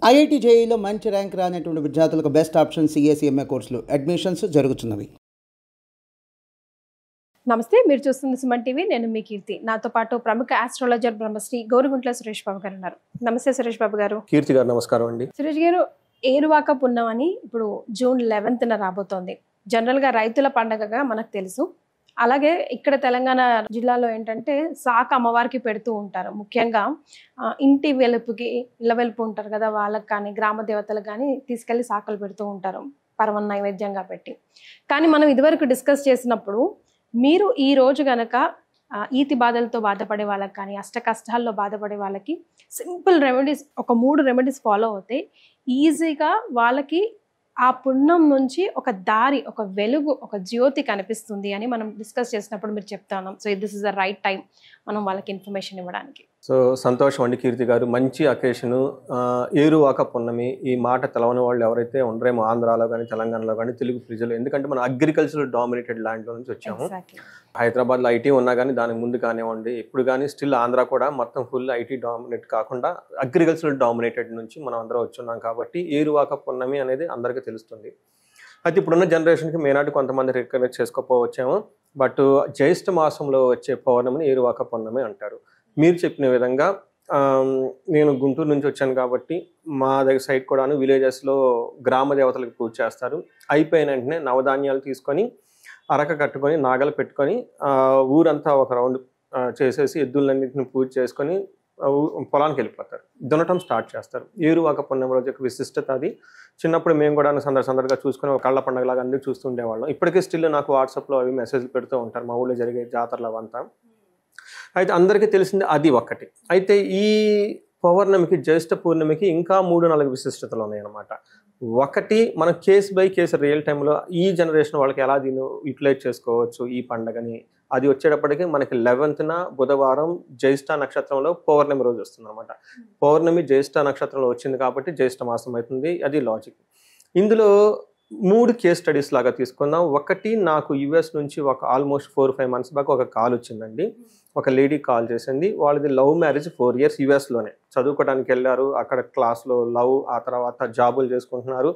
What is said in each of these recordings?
IIT జేఈలో మంచి rank రానటువంటి విద్యార్థులకు బెస్ట్ ఆప్షన్ సిఎస్ఈఎంఏ కోర్సులు అడ్మిషన్స్ జరుగుతున్నవి. నమస్తే, మీరు చూస్తుంది సుమన్ టీవీ. నేను మీ కీర్తి. నాతో పాటు ప్రముఖ ఆస్ట్రాలజర్ బ్రహ్మశ్రీ గోరుగుంట్ల సురేష్ బాబు గారు ఉన్నారు. నమస్తే సురేష్ బాబు గారు. కీర్తి గారు నమస్కారం అండి. సురేష్ గారు, ఏరువాక పున్నం అని ఇప్పుడు జూన్ 11న రాబోతోంది. జనరల్గా రైతుల పండగగా మనకు తెలుసు. అలాగే ఇక్కడ తెలంగాణ జిల్లాలో ఏంటంటే సాక అమ్మవారికి పెడుతూ ఉంటారు. ముఖ్యంగా ఇంటి వెలుపుకి ఇళ్ళ వెలుపు ఉంటారు కదా, వాళ్ళకి కానీ గ్రామ దేవతలకు కానీ తీసుకెళ్ళి సాకలు పెడుతూ ఉంటారు పరమ నైవేద్యంగా పెట్టి. కానీ మనం ఇదివరకు డిస్కస్ చేసినప్పుడు మీరు ఈ రోజు గనక ఈతి బాధలతో బాధపడే వాళ్ళకి కానీ అష్ట కష్టాల్లో బాధపడే వాళ్ళకి సింపుల్ రెమెడీస్, ఒక 3 రెమెడీస్ ఫాలో అవుతే ఈజీగా వాళ్ళకి ఆ పుణ్యం నుంచి ఒక దారి, ఒక వెలుగు, ఒక జ్యోతి కనిపిస్తుంది అని మనం డిస్కస్ చేసినప్పుడు మీరు చెప్తాను. So this is the right time మనం వాళ్ళకి ఇన్ఫర్మేషన్ ఇవ్వడానికి. సో సంతోషం అండి కీర్తి గారు. మంచి అకేషను. ఏరువాక పున్నమి ఈ మాట తెలవని వాళ్ళు ఎవరైతే ఉండరేమో ఆంధ్రాలో కానీ తెలంగాణలో కానీ తెలుగు ప్రజలు, ఎందుకంటే మనం అగ్రికల్చర్ డామినేటెడ్ ల్యాండ్లో నుంచి వచ్చాము. హైదరాబాద్లో ఐటీ ఉన్నా కానీ దానికి ముందు కానివ్వండి, ఇప్పుడు కానీ స్టిల్ ఆంధ్ర కూడా మొత్తం ఫుల్ ఐటీ డామినేట్ కాకుండా అగ్రికల్చర్ డామినేటెడ్ నుంచి మనం అందరం వచ్చున్నాం. కాబట్టి ఏరువాక పున్నమి అనేది అందరికీ తెలుస్తుంది. అయితే ఇప్పుడున్న జనరేషన్కి మేనాటి కొంతమంది రికగ్నైజ్ చేసుకోకపోవచ్చేమో, బట్ జ్యేష్ఠ మాసంలో వచ్చే పౌర్ణమిని ఏరువాక పున్నమి అంటారు. మీరు చెప్పిన విధంగా నేను గుంటూరు నుంచి వచ్చాను కాబట్టి మా దగ్గర సైడ్ కూడాను విలేజెస్లో గ్రామ దేవతలకు పూజ చేస్తారు. అయిపోయిన వెంటనే నవధాన్యాలు తీసుకొని అరక కట్టుకొని నాగలు పెట్టుకొని ఊరంతా ఒక రౌండ్ చేసేసి ఎద్దులన్నింటిని పూజ చేసుకొని పొలానికి వెళ్ళిపోతారు. దున్నటం స్టార్ట్ చేస్తారు. ఏరువాక పున్నమి రోజు యొక్క విశిష్టత అది. చిన్నప్పుడు మేము కూడా సందర్గా చూసుకొని ఒక కళ్ళ పండుగలాగా అందరూ చూస్తూ ఉండేవాళ్ళం. ఇప్పటికీ స్టిల్ నాకు వాట్సాప్లో అవి మెసేజ్లు పెడుతూ ఉంటారు మా ఊళ్ళో జరిగే జాతరలు అవంతా. అయితే అందరికీ తెలిసింది అది ఒక్కటి. అయితే ఈ పౌర్ణమికి, జ్యేష్ఠ పూర్ణమికి ఇంకా 3-4 విశిష్టతలు ఉన్నాయన్నమాట. ఒకటి, మనం కేస్ బై కేసు రియల్ టైంలో ఈ జనరేషన్ వాళ్ళకి ఎలా దీన్ని యూటిలైజ్ చేసుకోవచ్చు ఈ పండుగని, అది వచ్చేటప్పటికి మనకి 11న బుధవారం జ్యేష్ఠ నక్షత్రంలో పౌర్ణమి రోజు వస్తుంది అనమాట. పౌర్ణమి జ్యేష్ఠ నక్షత్రంలో వచ్చింది కాబట్టి జ్యేష్ఠ మాసం అవుతుంది. అది లాజిక్. ఇందులో 3 కేస్ స్టడీస్ లాగా తీసుకుందాం. ఒకటి, నాకు యుఎస్ నుంచి ఒక ఆల్మోస్ట్ 4-5 మంత్స్ బ్యాక్ ఒక కాల్ వచ్చిందండి. ఒక లేడీ కాల్ చేసింది. వాళ్ళది లవ్ మ్యారేజ్ 4 years యుఎస్లోనే చదువుకోవడానికి వెళ్ళారు. అక్కడ క్లాస్లో లవ్, ఆ తర్వాత జాబులు చేసుకుంటున్నారు.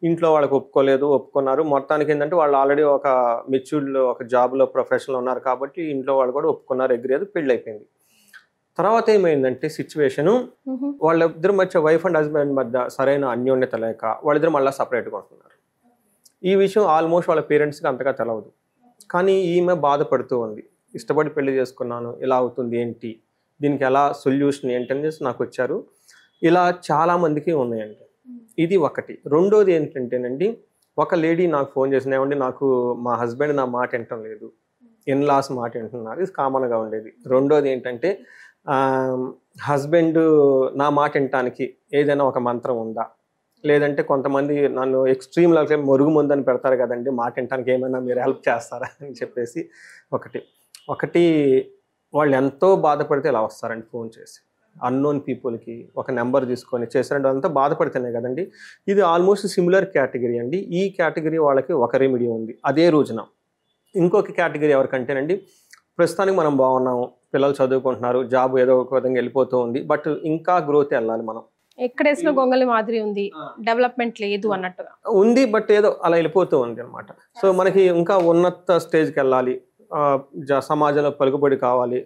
ఇంట్లో వాళ్ళకి ఒప్పుకున్నారు. మొత్తానికి ఏంటంటే వాళ్ళు ఆల్రెడీ ఒక మెచ్యూర్డ్ ఒక జాబ్లో ప్రొఫెషన్లో ఉన్నారు కాబట్టి ఇంట్లో వాళ్ళు కూడా ఒప్పుకున్నారు, అగ్రీ అది, పెళ్ళి అయిపోయింది. తర్వాత ఏమైందంటే సిచ్యువేషను, వాళ్ళిద్దరు మధ్య వైఫ్ అండ్ హస్బెండ్ మధ్య సరైన అన్యోన్యత లేక వాళ్ళిద్దరు మళ్ళీ సపరేట్గా ఉంటున్నారు. ఈ విషయం ఆల్మోస్ట్ వాళ్ళ పేరెంట్స్కి అంతగా తెలవదు. కానీ ఈమె బాధపడుతూ ఉంది. ఇష్టపడి పెళ్లి చేసుకున్నాను, ఇలా అవుతుంది ఏంటి, దీనికి ఎలా సొల్యూషన్ ఏంటని నాకు వచ్చారు. ఇలా చాలామందికి ఉన్నాయండి. ఇది ఒకటి. రెండోది ఏంటంటేనండి, ఒక లేడీ నాకు ఫోన్ చేసింది, ఏమండి నాకు మా హస్బెండ్ నా మాట వినటం లేదు, ఇన్లాస్ మాట వింటున్నారు. ఇది కామన్గా ఉండేది. రెండోది ఏంటంటే హస్బెండ్ నా మాట వినటానికి ఏదైనా ఒక మంత్రం ఉందా, లేదంటే కొంతమంది నన్ను ఎక్స్ట్రీమ్ లెవెల్ మొరుగు ముందని పెడతారు కదండి, మాట వినటానికి ఏమైనా మీరు హెల్ప్ చేస్తారా అని చెప్పేసి ఒకటి వాళ్ళు ఎంతో బాధపడితే ఇలా వస్తారండి ఫోన్ చేసి. అన్నోన్ పీపుల్కి ఒక నెంబర్ తీసుకొని చేసారంటే అంతా బాధపడితేనే కదండి. ఇది ఆల్మోస్ట్ సిమిలర్ కేటగిరీ అండి. ఈ కేటగిరీ వాళ్ళకి ఒక రెమెడీ ఉంది అదే రోజున. ఇంకొక కేటగిరీ ఎవరికంటేనండి, ప్రస్తుతానికి మనం బాగున్నాము, పిల్లలు చదువుకుంటున్నారు, జాబ్ ఏదో ఒక విధంగా వెళ్ళిపోతూ ఉంది, బట్ ఇంకా గ్రోత్ వెళ్ళాలి, మనం ఎక్కడేసిన గొంగలి మాదిరి ఉంది, డెవలప్మెంట్ లేదు అన్నట్టుగా ఉంది, బట్ ఏదో అలా వెళ్ళిపోతూ ఉంది అనమాట. సో మనకి ఇంకా ఉన్నత స్టేజ్కి వెళ్ళాలి, సమాజంలో పలుకుబడి కావాలి,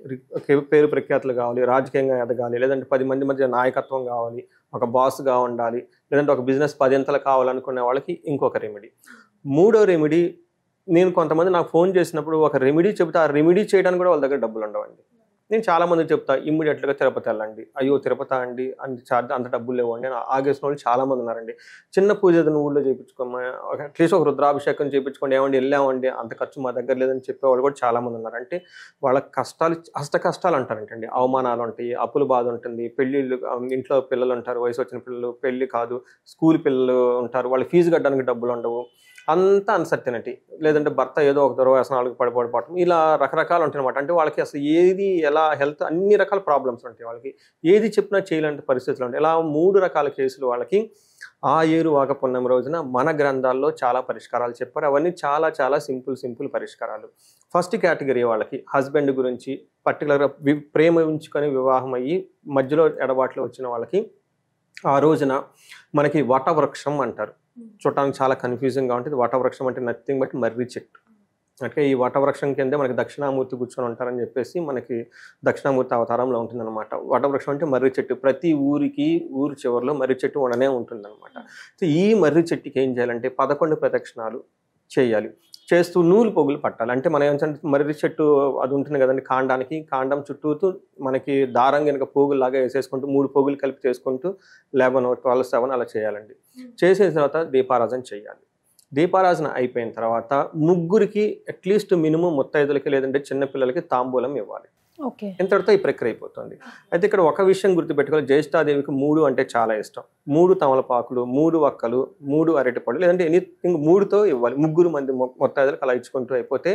పేరు ప్రఖ్యాతులు కావాలి, రాజకీయంగా ఎదగాలి, లేదంటే 10 మంది మధ్య నాయకత్వం కావాలి, ఒక బాస్గా ఉండాలి, లేదంటే ఒక బిజినెస్ 10 కావాలనుకునే వాళ్ళకి ఇంకొక రెమెడీ. మూడో రెమెడీ, నేను కొంతమంది నాకు ఫోన్ చేసినప్పుడు ఒక రెమెడీ చెబితే ఆ రెమెడీ చేయడానికి కూడా వాళ్ళ దగ్గర డబ్బులు ఉండవండి. నేను చాలామంది చెప్తా, ఇమ్మీడియట్గా తిరుపతి వెళ్ళండి. అయ్యో తిరుపతి అండి అంత డబ్బులు లేవండి అని ఆగేసిన వాళ్ళు చాలామంది ఉన్నారండి. చిన్న పూజ ఏదైనా ఊళ్ళో చేయించుకోమా, అట్లీస్ట్ ఒక రుద్రాభిషేకం చేయించుకోండి, ఏమండి వెళ్ళామండి అంత ఖర్చు మా దగ్గర లేదని చెప్పేవాళ్ళు కూడా చాలామంది ఉన్నారు. అంటే వాళ్ళ కష్టాలు అష్ట కష్టాలు అంటారంటండి. అవమానాలు ఉంటాయి, అప్పుల బాధ ఉంటుంది, పెళ్ళిళ్ళు, ఇంట్లో పిల్లలు ఉంటారు, వయసు వచ్చిన పిల్లలు, పెళ్ళి కాదు, స్కూల్ పిల్లలు ఉంటారు, వాళ్ళ ఫీజు కట్టడానికి డబ్బులు ఉండవు, అంతా అన్సర్టనిటీ, లేదంటే భర్త ఏదో ఒక దుర్వ్యసనాలకు పడిపోవడం, ఇలా రకరకాలు ఉంటాయి అనమాట. అంటే వాళ్ళకి అసలు ఏది ఎలా హెల్త్ అన్ని రకాల ప్రాబ్లమ్స్ ఉంటాయి, వాళ్ళకి ఏది చెప్పినా చేయలేని పరిస్థితులు ఉంటాయి. ఇలా 3 రకాల కేసులు వాళ్ళకి ఆ ఏరువాక పున్నమి రోజున మన గ్రంథాల్లో చాలా పరిష్కారాలు చెప్పారు. అవన్నీ చాలా చాలా సింపుల్ పరిష్కారాలు. ఫస్ట్ కేటగిరీ వాళ్ళకి హస్బెండ్ గురించి పర్టికులర్గా ప్రేమించుకొని వివాహం అయ్యి మధ్యలో ఎడబాట్లు వచ్చిన వాళ్ళకి ఆ రోజున మనకి వటవృక్షం అంటారు. చూడటానికి చాలా కన్ఫ్యూజింగ్గా ఉంటుంది. వటవృక్షం అంటే నథింగ్ బట్ మర్రి చెట్టు. అంటే ఈ వటవృక్షం కిందే మనకి దక్షిణామూర్తి కూర్చొని ఉంటారని చెప్పేసి మనకి దక్షిణామూర్తి అవతారంలో ఉంటుందన్నమాట. వటవృక్షం అంటే మర్రి చెట్టు. ప్రతి ఊరికి ఊరి చివరిలో మర్రి చెట్టు ఉండనే ఉంటుందన్నమాట. సో ఈ మర్రి చెట్టుకి ఏం చేయాలంటే 11 ప్రదక్షిణాలు చేయాలి. చేస్తూ నూలు పోగులు పట్టాలి. అంటే మనం ఏంటంటే మర్రి చెట్టు అది ఉంటుంది కదండి, కాండం చుట్టూతూ మనకి దారం కనుక పోగుల్లాగా వేసేసుకుంటూ 3 పోగులు కలిపి చేసుకుంటూ 11, 12, 7 అలా చేయాలండి. చేసిన తర్వాత దీపారాధన చేయాలి. దీపారాధన అయిపోయిన తర్వాత ముగ్గురికి అట్లీస్ట్ మినిమం ముత్తైదులకి లేదంటే చిన్నపిల్లలకి తాంబూలం ఇవ్వాలి. ఓకే. ఇంతటితో ఈ ప్రక్రియ అయిపోతుంది. అయితే ఇక్కడ ఒక విషయం గుర్తుపెట్టుకోవాలి, జ్యేష్ఠాదేవికి 3 అంటే చాలా ఇష్టం. 3 తమలపాకులు, 3 వక్కలు, 3 అరటిపళ్ళు లేదంటే ఎనీథింగ్ 3తో ఇవ్వాలి. 3 మంది ముత్తైదులకు అలా ఇచ్చుకుంటూ అయిపోతే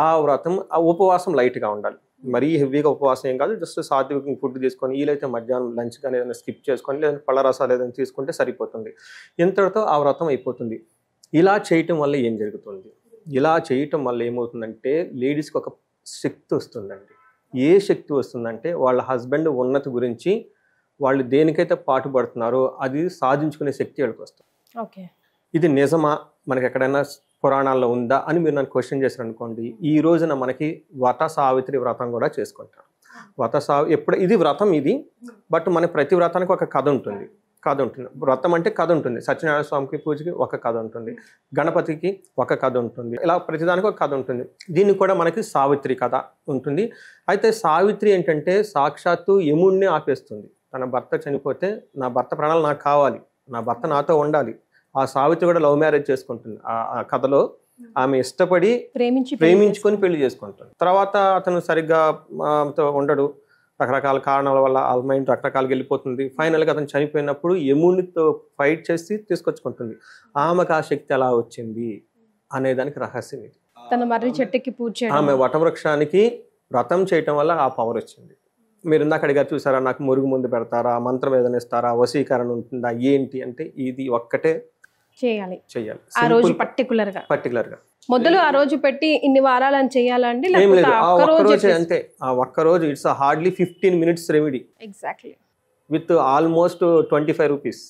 ఆ వ్రతం, ఆ ఉపవాసం లైట్గా ఉండాలి. మరీ హెవీగా ఉపవాసం ఏం కాదు, జస్ట్ సాత్విక ఫుడ్ తీసుకొని వీలైతే మధ్యాహ్నం లంచ్ కానీ ఏదైనా స్కిప్ చేసుకొని లేదంటే పళ్ళ రసాలు ఏదైనా తీసుకుంటే సరిపోతుంది. ఇంతటితో ఆ వ్రతం అయిపోతుంది. ఇలా చేయటం వల్ల ఏం జరుగుతుంది? ఇలా చేయటం వల్ల ఏమవుతుందంటే లేడీస్కి ఒక శక్తి వస్తుందండి. ఏ శక్తి వస్తుందంటే వాళ్ళ హస్బెండ్ ఉన్నతి గురించి వాళ్ళు దేనికైతే పాటుపడుతున్నారో అది సాధించుకునే శక్తి వాళ్ళకి వస్తుంది. ఓకే. ఇది నిజమా, మనకి ఎక్కడైనా పురాణాల్లో ఉందా అని మీరు నన్ను క్వశ్చన్ చేశారు అనుకోండి, ఈ రోజున మనకి వట సావిత్రి వ్రతం కూడా చేసుకుంటారు. ఎప్పుడు ఇది వ్రతం ఇది, బట్ మన ప్రతి వ్రతానికి ఒక కథ ఉంటుంది. వ్రతం అంటే కథ ఉంటుంది. సత్యనారాయణ స్వామికి పూజకి ఒక కథ ఉంటుంది, గణపతికి ఒక కథ ఉంటుంది, ఇలా ప్రతిదానికి ఒక కథ ఉంటుంది. దీన్ని కూడా మనకి సావిత్రి కథ ఉంటుంది. అయితే సావిత్రి ఏంటంటే సాక్షాత్తు యముణ్ణి ఆపేస్తుంది. తన భర్త చనిపోతే నా భర్త ప్రాణాలు నాకు కావాలి, నా భర్త నాతో ఉండాలి. ఆ సావిత్రి కూడా లవ్ మ్యారేజ్ చేసుకుంటుంది. ఆ కథలో ఆమె ఇష్టపడి ప్రేమించుకొని పెళ్లి చేసుకుంటుంది. తర్వాత అతను సరిగ్గా ఉండడు, రకరకాల కారణాల వల్ల ఆ మైండ్ రకరకాలుగా వెళ్ళిపోతుంది. ఫైనల్గా అతను చనిపోయినప్పుడు యమునితో ఫైట్ చేసి తీసుకొచ్చుకుంటుంది. ఆమెకు ఆ శక్తి ఎలా వచ్చింది అనేదానికి రహస్యం ఇది. తన మర్రి చెట్టుకి పూజ చేయడం, ఆమె వటవృక్షానికి వ్రతం చేయటం వల్ల ఆ పవర్ వచ్చింది. మీరు ఇందాక అడిగారు చూసారా, నాకు మురుగు ముందు పెడతారా, మంత్రం ఏదైనా ఇస్తారా, వశీకరణ ఉంటుందా, ఏంటి అంటే ఇది ఒక్కటే చేయాలి. ఆ రోజు పర్టికులర్ గా మొదలు ఆ రోజు పెట్టి ఇన్ని వారాలని చేయాలండి, అంతే. ఆ ఒక్కరోజు it's hardly 15 minutes remedy. Exactly. With almost 25 rupees.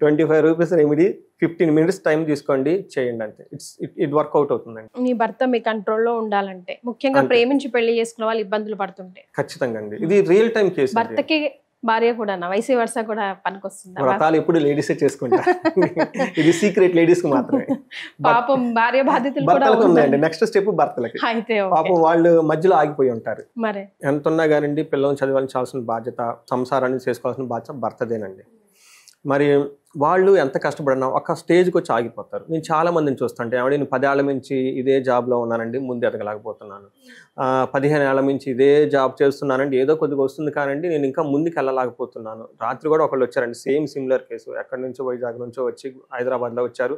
25 rupees remedy, 15 minutes time తీసుకోండి, చేయండి అంతే. ఇట్ వర్కౌట్ అవుతుందండి. మీ భర్త మీ కంట్రోల్లో ఉండాలంటే, ముఖ్యంగా ప్రేమించి పెళ్లి చేసుకున్న వాళ్ళు ఇబ్బందులు పడుతుంటే ఖచ్చితంగా అండి. ఇది రియల్ టైం కేసు. భర్తకి భార్య కూడా వైసీ వర్ష కూడా పనికొస్తుంది. వ్రతాలు ఎప్పుడు లేడీసే చేసుకుంటారు. ఇది సీక్రెట్ లేడీస్ కి మాత్రమే. పాపం భార్య బాధ్యతలు భర్తలకు ఉన్నాయండి. నెక్స్ట్ స్టెప్ భర్తలకి. అయితే పాపం వాళ్ళు మధ్యలో ఆగిపోయి ఉంటారు. మరి ఎంత ఉన్నా కానండి పిల్లల్ని చదివించాల్సిన బాధ్యత, సంసారాన్ని చేసుకోవాల్సిన బాధ్యత భర్తదేనండి. మరి వాళ్ళు ఎంత కష్టపడినా ఒక స్టేజ్కి వచ్చి ఆగిపోతారు. నేను చాలా మందిని చూస్తుంటే, ఆవిడ నేను 10 ఏళ్ల నుంచి ఇదే జాబ్లో ఉన్నానండి, ముందు ఎదగలేకపోతున్నాను. 15 ఏళ్ల నుంచి ఇదే జాబ్ చేస్తున్నానండి, ఏదో కొద్దిగా వస్తుంది కానండి నేను ఇంకా ముందుకు వెళ్ళలేకపోతున్నాను. రాత్రి కూడా ఒకళ్ళు వచ్చారండి, సేమ్ సిమిలర్ కేసు. ఎక్కడి నుంచో వైజాగ్ నుంచో వచ్చి హైదరాబాద్లో వచ్చారు,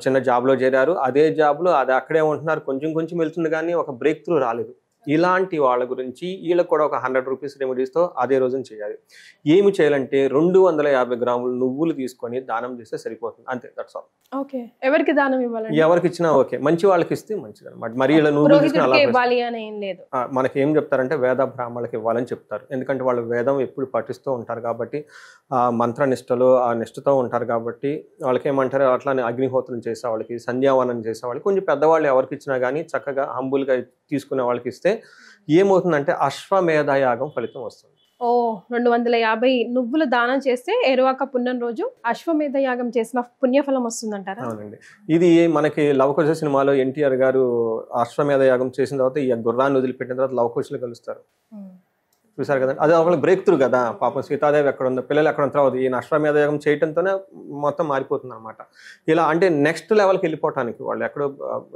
చిన్న జాబ్లో చేరారు. అదే జాబ్లో అది అక్కడే ఉంటున్నారు, కొంచెం వెళ్తుంది కానీ ఒక బ్రేక్ త్రూ రాలేదు. ఇలాంటి వాళ్ళ గురించి వీళ్ళకి కూడా ఒక 100 రూపీస్ రెమెడీస్తో అదే రోజున చేయాలి. ఏమి చేయాలంటే 250 గ్రాములు నువ్వులు తీసుకొని దానం చేస్తే సరిపోతుంది, అంతే. That's all. ఓకే. ఎవరికి దానం ఇవ్వాలి? ఎవరికి ఇచ్చినా ఓకే, మంచి వాళ్ళకి ఇస్తే మంచిది అనమాట. మరి ఇలా నువ్వులు మనకి ఏం చెప్తారంటే వేద బ్రాహ్మణులకు ఇవ్వాలని చెప్తారు. ఎందుకంటే వాళ్ళు వేదం ఎప్పుడు పఠిస్తూ ఉంటారు కాబట్టి, మంత్ర నిష్టలో ఆ నిష్టతో ఉంటారు కాబట్టి వాళ్ళకి ఏమంటారు, అట్లానే అగ్నిహోత్రం చేసే వాళ్ళకి, సంధ్యావనం చేసే వాళ్ళకి, కొంచెం పెద్దవాళ్ళు ఎవరికి ఇచ్చినా కానీ చక్కగా హంబుల్గా తీసుకునే వాళ్ళకి ఇస్తే ఏమవుతుందంటే అశ్వమేధ యాగం ఫలితం వస్తుంది. 250 నువ్వులు దానం చేస్తే ఏరువాక పుణ్యం రోజు అశ్వమేధ యాగం చేసిన పుణ్యఫలం వస్తుందంటారా? అవునండి. ఇది మనకి లవకుశ సినిమాలో ఎన్టీఆర్ గారు అశ్వమేధ యాగం చేసిన తర్వాత ఈ గుర్రాన్ని వదిలిపెట్టిన తర్వాత లవకుశులు కలుస్తారు, చూసారు కదండి. అది వాళ్ళకి బ్రేక్ త్రూ కదా. పాపం సీతాదేవి ఎక్కడ ఉందో, పిల్లలు ఎక్కడ ఉందో తర్వాత ఈయన అశ్వమేధ యాగం చేయడంతోనే మొత్తం మారిపోతుంది అనమాట. ఇలా అంటే నెక్స్ట్ లెవెల్కి వెళ్ళిపోవటానికి, వాళ్ళు ఎక్కడో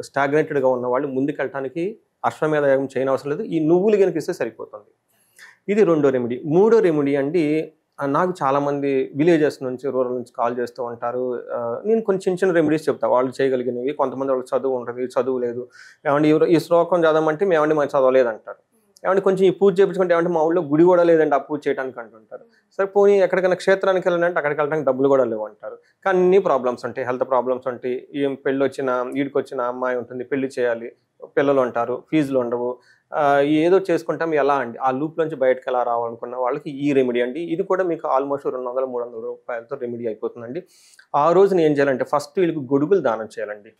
స్టాగ్నేటెడ్గా ఉన్న వాళ్ళు ముందుకు వెళ్ళటానికి అశ్వమేధ యాగం చేయని అవసరం లేదు, ఈ నువ్వులు కనుక ఇస్తే సరిపోతుంది. ఇది 2వ రెమెడీ. 3వ రెమెడీ అండి, నాకు చాలామంది విలేజెస్ నుంచి, రూరల్ నుంచి కాల్ చేస్తూ ఉంటారు. నేను కొంచెం చిన్న రెమెడీస్ చెప్తాను వాళ్ళు చేయగలిగినవి. కొంతమంది వాళ్ళకి చదువు ఉంటుంది, చదువు లేదు, ఏమంటే ఈ శ్లోకం చదవమంటే మేమంటే మనం చదవలేదంటారు. ఏమంటే కొంచెం ఈ పూజ చేయించుకుంటే ఏమంటే మా ఊళ్ళో గుడి కూడా లేదండి ఆ పూజ చేయడానికి అంటుంటారు. సరే పోనీ ఎక్కడికైనా క్షేత్రానికి వెళ్ళాలంటే అక్కడికి వెళ్ళడానికి డబ్బులు కూడా లేవు అంటారు. కానీ అన్ని ప్రాబ్లమ్స్ ఉంటాయి, హెల్త్ ప్రాబ్లమ్స్ ఉంటాయి. ఏం పెళ్ళి వచ్చిన ఈడికి వచ్చిన అమ్మాయి ఉంటుంది, పెళ్లి చేయాలి, పిల్లలు ఉంటారు, ఫీజులు ఉండవు, ఏదో చేసుకుంటాం ఎలా అండి, ఆ లూప్ నుంచి బయటకు ఎలా రావాలనుకున్న వాళ్ళకి ఈ రెమెడీ అండి. ఇది కూడా మీకు ఆల్మోస్ట్ 200-300 రూపాయలతో రెమెడీ అయిపోతుందండి. ఆ రోజున ఏం చేయాలంటే ఫస్ట్ వీళ్ళకి గొడుగులు దానం చేయాలండి.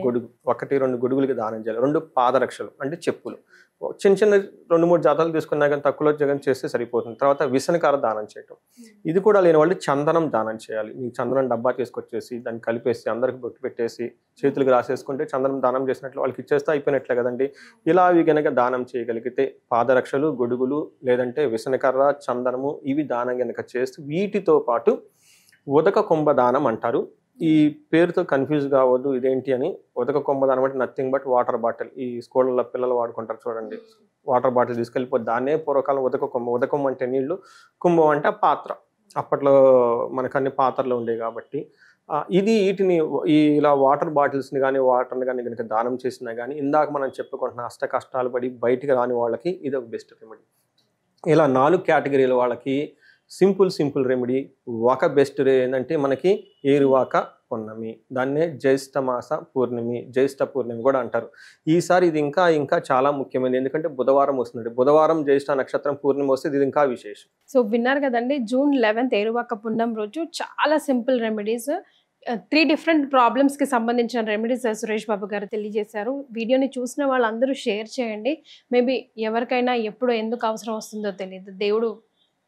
గొడుగు 1-2 గొడుగులకి దానం చేయాలి. 2 పాదరక్షలు అంటే చెప్పులు, చిన్న చిన్న 2-3 జాతాలు తీసుకున్నా కానీ తక్కువలో జగన్ చేస్తే సరిపోతుంది. తర్వాత విసనకార దానం చేయటం, ఇది కూడా లేని వాళ్ళు చందనం దానం చేయాలి. మీకు చందనం డబ్బా తీసుకొచ్చేసి దాన్ని కలిపేసి అందరికి బొట్టు పెట్టేసి చేతులకు రాసేసుకుంటే చందనం దానం చేసినట్లు వాళ్ళకి ఇచ్చేస్తే అయిపోయినట్లే కదండి. ఇలా అవి కనుక దానం చేయగలిగితే పాదరక్షలు, గొడుగులు, లేదంటే విసనకర్ర, చందనము ఇవి దానం కనుక చేస్తూ వీటితో పాటు ఉదక కుంభదానం అంటారు. ఈ పేరుతో కన్ఫ్యూజ్ కావద్దు ఇదేంటి అని. ఉదక కుంభదానం అంటే నథింగ్ బట్ వాటర్ బాటిల్. ఈ స్కూళ్ళలో పిల్లలు వాడుకుంటారు చూడండి, వాటర్ బాటిల్ తీసుకెళ్ళిపోతే దాన్నే పూర్వకాలం ఉదక కుంభం. ఉదకం అంటే నీళ్లు, కుంభం అంటే పాత్ర. అప్పట్లో మనకు అన్ని పాత్రలు ఉండేవి కాబట్టి ఇది వీటిని ఇలా వాటర్ బాటిల్స్ని కానీ వాటర్ని కానీ కనుక దానం చేసినా కానీ ఇందాక మనం చెప్పుకుంటున్న అష్ట కష్టాలు పడి బయటికి రాని వాళ్ళకి ఇది ఒక బెస్ట్ రెమెడీ. ఇలా 4 కేటగిరీల వాళ్ళకి సింపుల్ రెమెడీ. ఒక బెస్ట్ ఏంటంటే మనకి ఏరువాక పున్నమి, దాన్నే జ్యేష్ఠమాస పూర్ణిమి, జ్యేష్ఠ పూర్ణిమి కూడా అంటారు. ఈసారి ఇది ఇంకా చాలా ముఖ్యమైనది, ఎందుకంటే బుధవారం వస్తుంది. బుధవారం జ్యేష్ఠ నక్షత్రం పూర్ణిమ వస్తే ఇది ఇంకా విశేషం. సో విన్నారు కదండి, జూన్ 11 ఏరువాక పున్నం రోజు చాలా సింపుల్ రెమెడీస్, 3 డిఫరెంట్ ప్రాబ్లమ్స్కి సంబంధించిన రెమెడీస్ సురేష్ బాబు గారు తెలియజేశారు. వీడియోని చూసిన వాళ్ళందరూ షేర్ చేయండి. మేబీ ఎవరికైనా ఎప్పుడు ఎందుకు అవసరం వస్తుందో తెలియదు, దేవుడు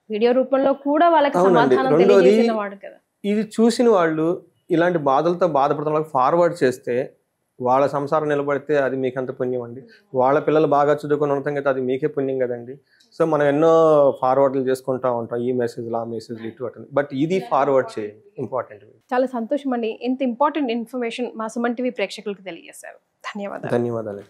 వీడియో రూపంలో కూడా వాళ్ళకి సమాధానం తెలియజేసిన వాడు కదా. ఇది చూసిన వాళ్ళు ఇలాంటి బాధలతో బాధపడుతున్న వాళ్ళకి ఫార్వర్డ్ చేస్తే వాళ్ళ సంసారం నిలబడితే అది మీకు అంత పుణ్యం అండి. వాళ్ళ పిల్లలు బాగా చదువుకుని ఉండటం కదా అది మీకే పుణ్యం కదండి. సో మనం ఎన్నో ఫార్వర్డ్లు చేసుకుంటూ ఉంటాం, ఈ మెసేజ్లు ఆ మెసేజ్లు ఇటు అటు, బట్ ఇది ఫార్వర్డ్ చేయండి, ఇంపార్టెంట్. చాలా సంతోషం అండి, ఇంత ఇంపార్టెంట్ ఇన్ఫర్మేషన్ మా సుమన్ టీవీ ప్రేక్షకులకు తెలియజేశారు. ధన్యవాదాలు. ధన్యవాదాలు.